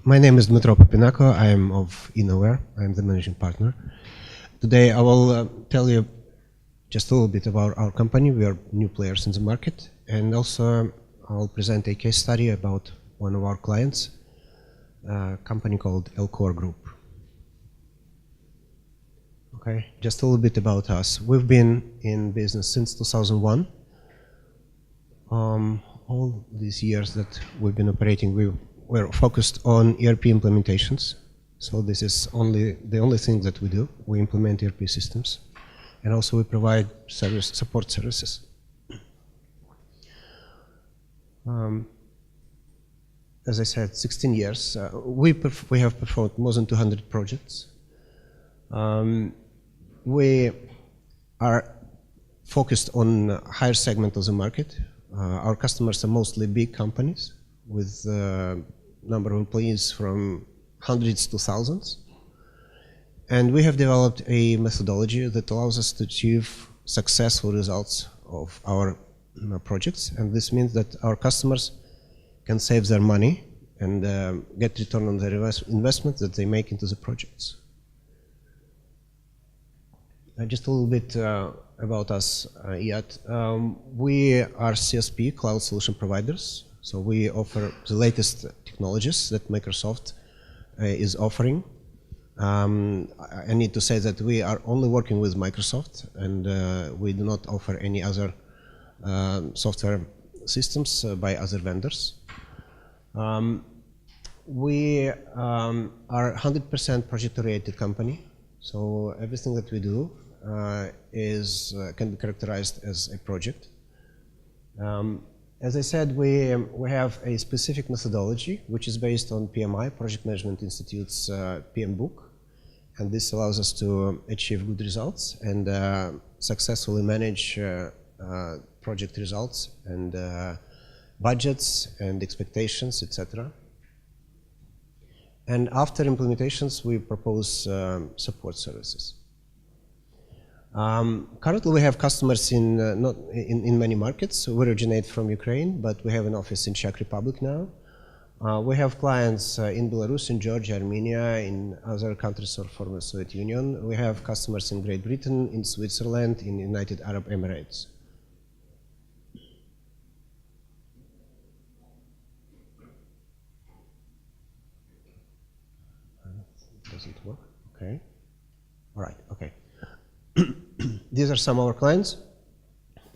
My name is Dmytro Popinako. I am of Innoware. I am the managing partner. Today I will tell you just a little bit about our company. We are new players in the market, and also I'll present a case study about one of our clients, a company called Elcore Group. Okay, just a little bit about us. We've been in business since 2001. All these years that we've been operating, we're focused on ERP implementations. So this is the only thing that we do. We implement ERP systems, and also we provide support services. As I said, 16 years. We have performed more than 200 projects. We are focused on a higher segment of the market. Our customers are mostly big companies with a number of employees from hundreds to thousands. And we have developed a methodology that allows us to achieve successful results of our projects. And this means that our customers can save their money and get return on their investment that they make into the projects. Just a little bit about us yet. We are CSP, Cloud Solution Providers. So we offer the latest technologies that Microsoft is offering. I need to say that we are only working with Microsoft, and we do not offer any other software systems by other vendors. We are 100% project-oriented company. So everything that we do can be characterized as a project. As I said, we have a specific methodology which is based on PMI, Project Management Institute's PM book, and this allows us to achieve good results and successfully manage project results and budgets and expectations, etc. And after implementations, we propose support services. Currently, we have customers in many markets. We originate from Ukraine, but we have an office in Czech Republic now. We have clients in Belarus, in Georgia, Armenia, in other countries of former Soviet Union. We have customers in Great Britain, in Switzerland, in United Arab Emirates. Does it work? Okay. All right. Okay. These are some of our clients.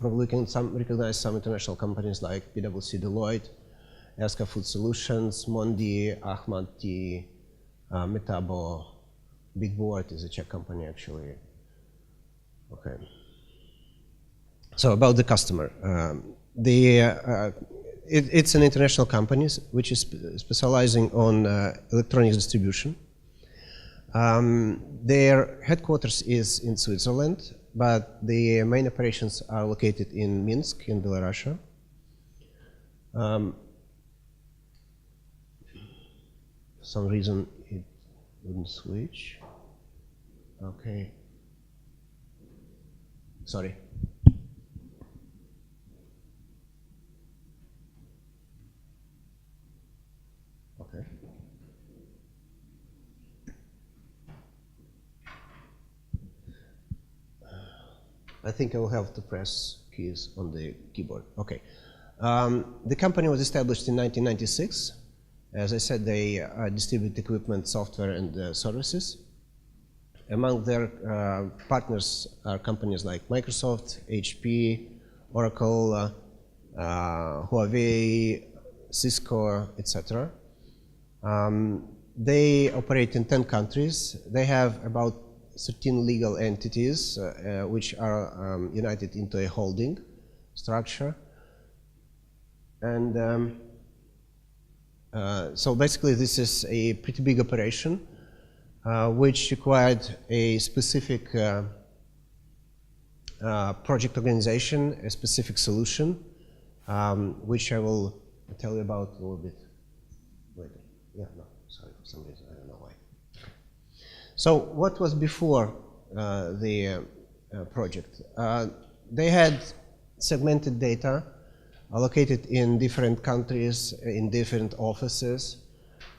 Probably you can recognize some international companies like PwC, Deloitte, Eska Food Solutions, Mondi, Ahmad Tea, Metabo, Big Board is a Czech company actually. Okay. So about the customer, it's an international company which is specializing on electronics distribution. Their headquarters is in Switzerland, but the main operations are located in Minsk, in Belarus. For some reason it wouldn't switch. Okay. Sorry. Okay. I think I will have to press keys on the keyboard. Okay. The company was established in 1996. As I said, they distribute equipment, software, and services. Among their partners are companies like Microsoft, HP, Oracle, Huawei, Cisco, etc. They operate in 10 countries. They have about 13 legal entities which are united into a holding structure. And so basically this is a pretty big operation which required a specific project organization, a specific solution, which I will tell you about a little bit later. Yeah, no, sorry, for some reason, I don't know why. So what was before the project? They had segmented data allocated in different countries, in different offices.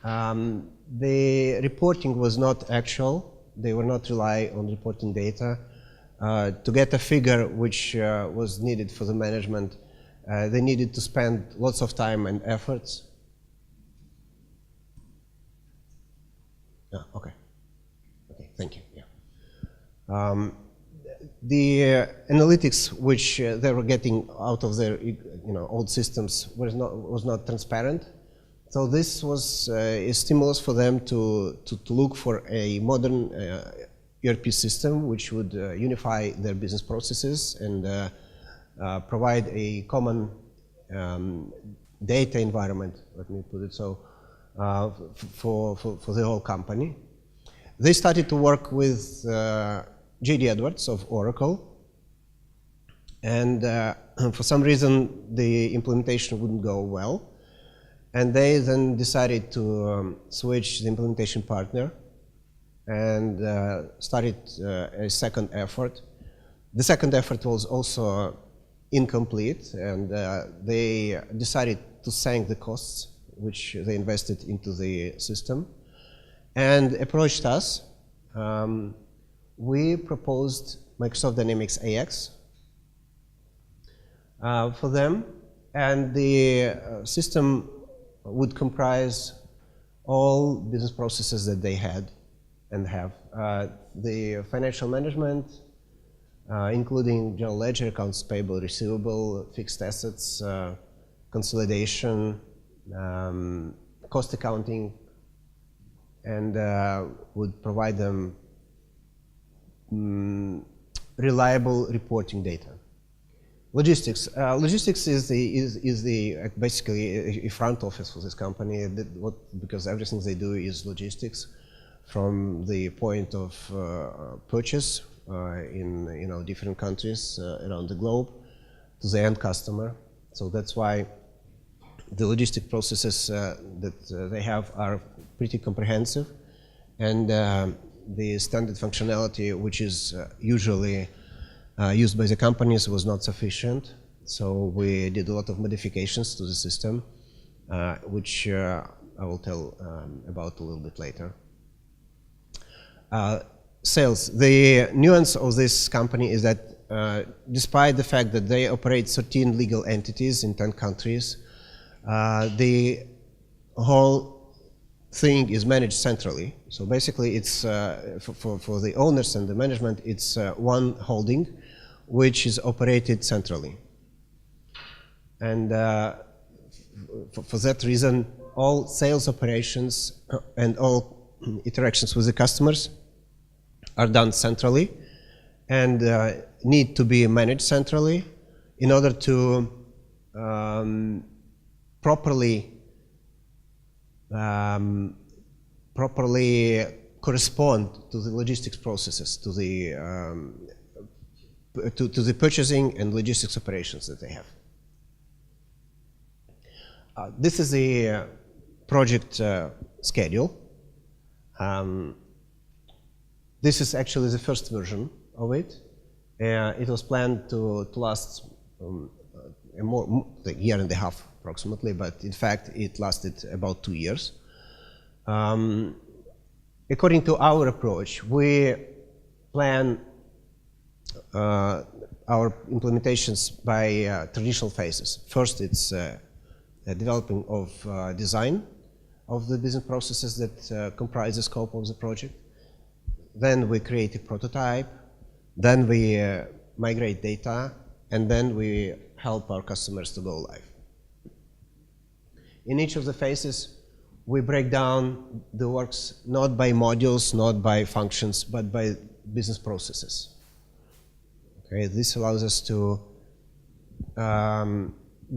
The reporting was not actual. They were not rely on reporting data. To get a figure which was needed for the management, they needed to spend lots of time and efforts. Okay, thank you. Yeah. The analytics which they were getting out of their old systems was not transparent. So this was a stimulus for them to look for a modern ERP system which would unify their business processes and provide a common data environment, let me put it so, for the whole company. They started to work with J.D. Edwards of Oracle, and for some reason the implementation wouldn't go well, and they then decided to switch the implementation partner and started a second effort. The second effort was also incomplete, and they decided to sink the costs which they invested into the system and approached us. We proposed Microsoft Dynamics AX for them, and the system would comprise all business processes that they had and have. The financial management, including general ledger, accounts payable, receivable, fixed assets, consolidation, cost accounting, and would provide them reliable reporting data. Logistics. Logistics is basically a front office for this company, because everything they do is logistics, from the point of purchase in different countries around the globe to the end customer. So that's why the logistic processes that they have are pretty comprehensive, and the standard functionality, which is usually used by the companies, was not sufficient. So we did a lot of modifications to the system, which I will tell about a little bit later. Sales. The nuance of this company is that despite the fact that they operate 13 legal entities in 10 countries, the whole thing is managed centrally. So basically it's, for the owners and the management, it's one holding which is operated centrally. And for that reason, all sales operations and all interactions with the customers are done centrally and need to be managed centrally in order to properly correspond to the logistics processes, to the purchasing and logistics operations that they have. This is the project schedule. This is actually the first version of it. It was planned to last a year and a half approximately, but in fact it lasted about 2 years. According to our approach, we plan our implementations by traditional phases. First, it's developing of design of the business processes that comprise the scope of the project. Then we create a prototype, then we migrate data, and then we help our customers to go live. In each of the phases, we break down the works not by modules, not by functions, but by business processes. Okay, this allows us to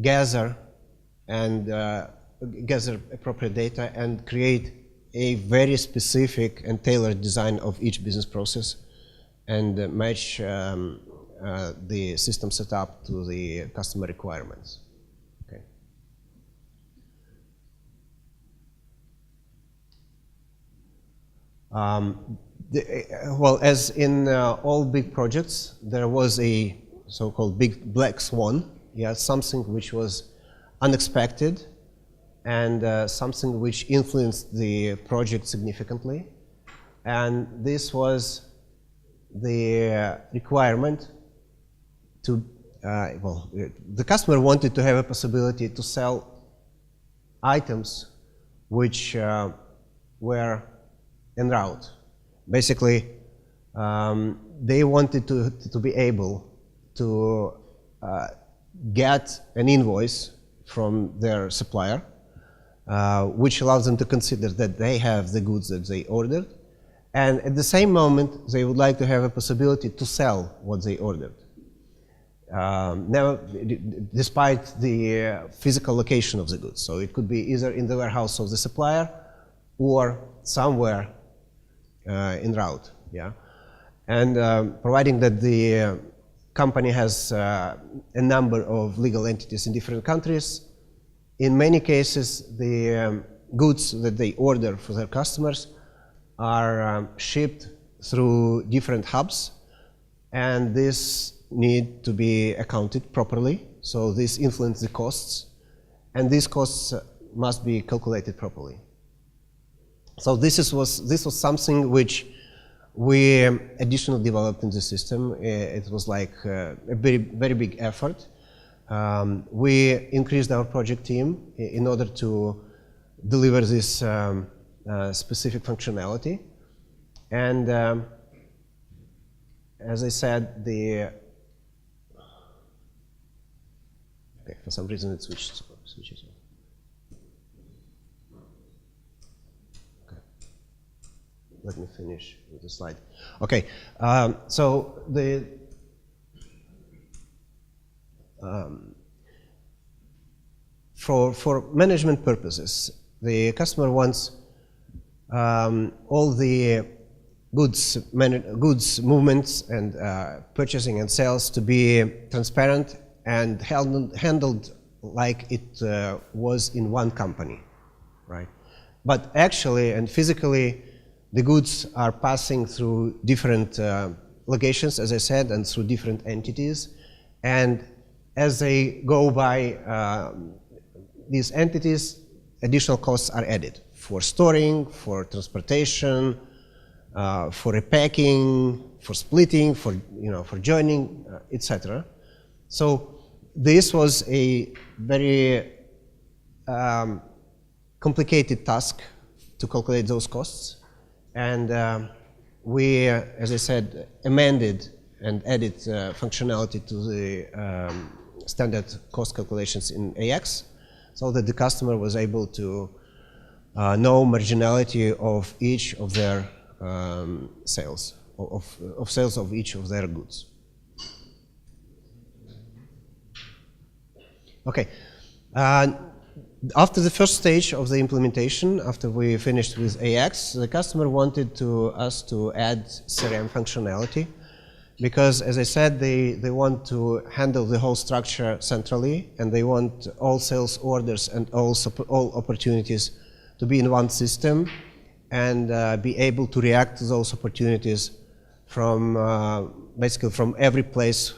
gather appropriate data and create a very specific and tailored design of each business process and match the system setup to the customer requirements. Okay. Well, as in all big projects, there was a so-called big black swan, something which was unexpected, and something which influenced the project significantly. And this was the requirement to, well, the customer wanted to have a possibility to sell items which were en route. Basically, they wanted to be able to get an invoice from their supplier, which allows them to consider that they have the goods that they ordered, and at the same moment they would like to have a possibility to sell what they ordered. Now, despite the physical location of the goods, so it could be either in the warehouse of the supplier or somewhere en route, yeah. And providing that the company has a number of legal entities in different countries, in many cases the goods that they order for their customers are shipped through different hubs, and this need to be accounted properly. So this influences the costs, and these costs must be calculated properly. So this was something which we additionally developed in the system. It was like a very big effort. We increased our project team in order to deliver this specific functionality. And as I said, okay, for some reason it switches off. Okay. Let me finish with the slide. Okay, so for management purposes, the customer wants all the goods movements and purchasing and sales to be transparent and handled like it was in one company, right? But actually and physically, the goods are passing through different locations, as I said, and through different entities. And as they go by these entities, additional costs are added for storing, for transportation, for repacking, for splitting, for joining, etc. So this was a very complicated task to calculate those costs, and we, as I said, amended and added functionality to the standard cost calculations in AX, so that the customer was able to know marginality of each of their sales, of sales of each of their goods. Okay. After the first stage of the implementation, after we finished with AX, the customer wanted us to add CRM functionality, because, as I said, they want to handle the whole structure centrally, and they want all sales orders and all opportunities to be in one system, and be able to react to those opportunities from basically from every place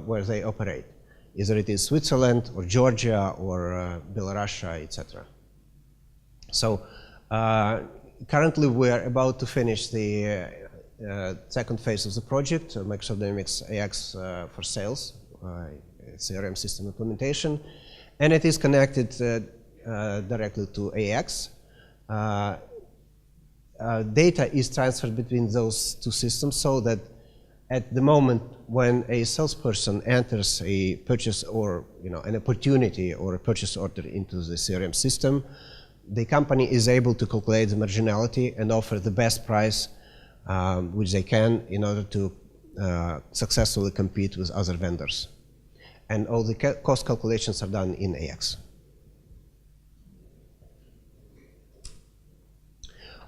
where they operate. Either it is Switzerland or Georgia or Belarus, etc. So currently we are about to finish the second phase of the project, Microsoft Dynamics AX for Sales, CRM system implementation, and it is connected directly to AX. Data is transferred between those two systems, so that at the moment when a salesperson enters a purchase or an opportunity or a purchase order into the CRM system, the company is able to calculate the marginality and offer the best price which they can in order to successfully compete with other vendors. And all the cost calculations are done in AX.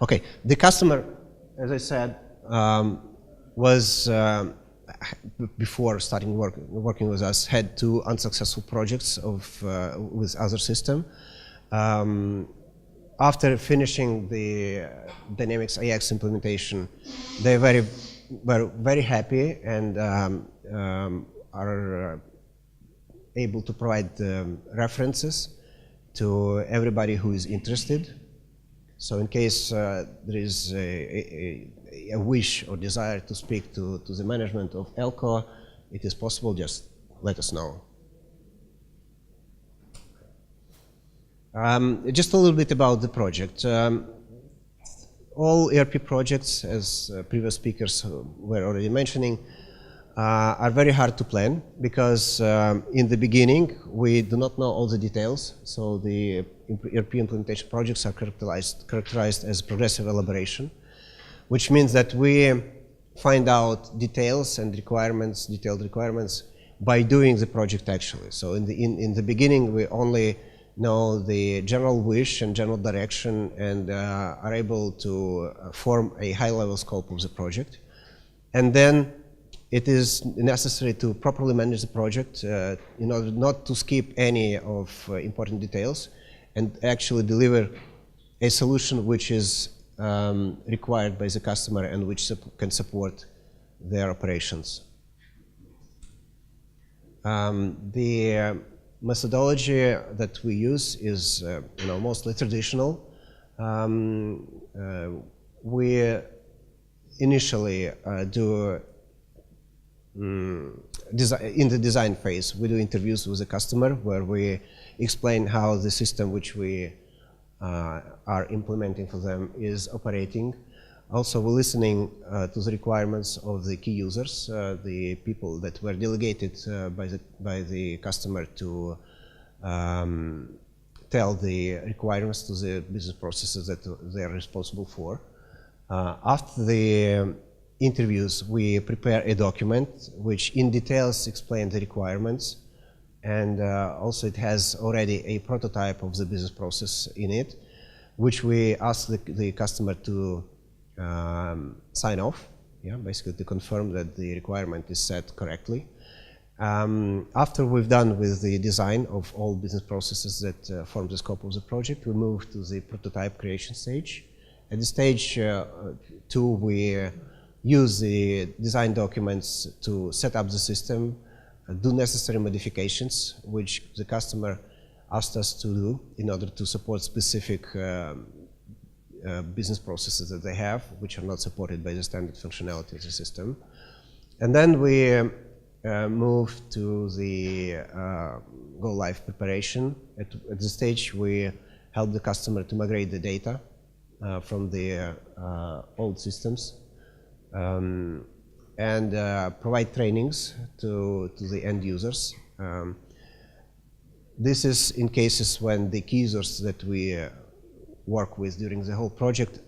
Okay, the customer, as I said, was, before starting working with us, had 2 unsuccessful projects with other system. After finishing the Dynamics AX implementation, they were very happy and are able to provide references to everybody who is interested. So in case there is a wish or desire to speak to the management of Elcore, it is possible, just let us know. Just a little bit about the project. All ERP projects, as previous speakers were already mentioning, are very hard to plan because in the beginning we do not know all the details. So the ERP implementation projects are characterized as progressive elaboration, which means that we find out details and requirements, detailed requirements, by doing the project actually. So in the beginning we only know the general wish and general direction and are able to form a high-level scope of the project. And then it is necessary to properly manage the project in order not to skip any of important details and actually deliver a solution which is required by the customer and which can support their operations. The methodology that we use is mostly traditional. We initially do in the design phase, we do interviews with the customer where we explain how the system which we are implementing for them is operating. Also, we're listening to the requirements of the key users, the people that were delegated by the customer to tell the requirements to the business processes that they are responsible for. After the interviews, we prepare a document which in details explains the requirements, and also it has already a prototype of the business process in it, which we ask the customer to sign off, basically to confirm that the requirement is set correctly. After we've done with the design of all business processes that form the scope of the project, we move to the prototype creation stage. At the stage 2, we use the design documents to set up the system, do necessary modifications, which the customer asked us to do in order to support specific business processes that they have, which are not supported by the standard functionality of the system. And then we move to the go-live preparation. At this stage, we help the customer to migrate the data from the old systems and provide trainings to the end users. This is in cases when the key users that we work with during the whole project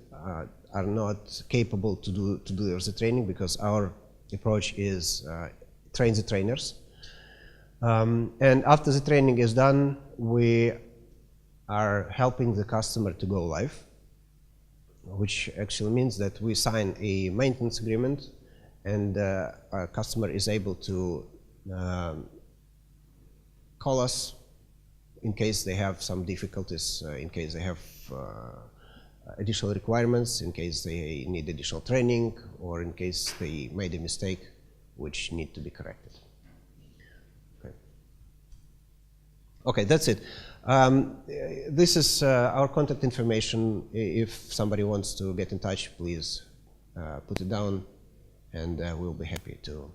are not capable to do the training, because our approach is train the trainers. And after the training is done, we are helping the customer to go live, which actually means that we sign a maintenance agreement, and our customer is able to call us in case they have some difficulties, in case they have additional requirements, in case they need additional training, or in case they made a mistake which need to be corrected. Okay, that's it. This is our contact information. If somebody wants to get in touch, please put it down, and we'll be happy to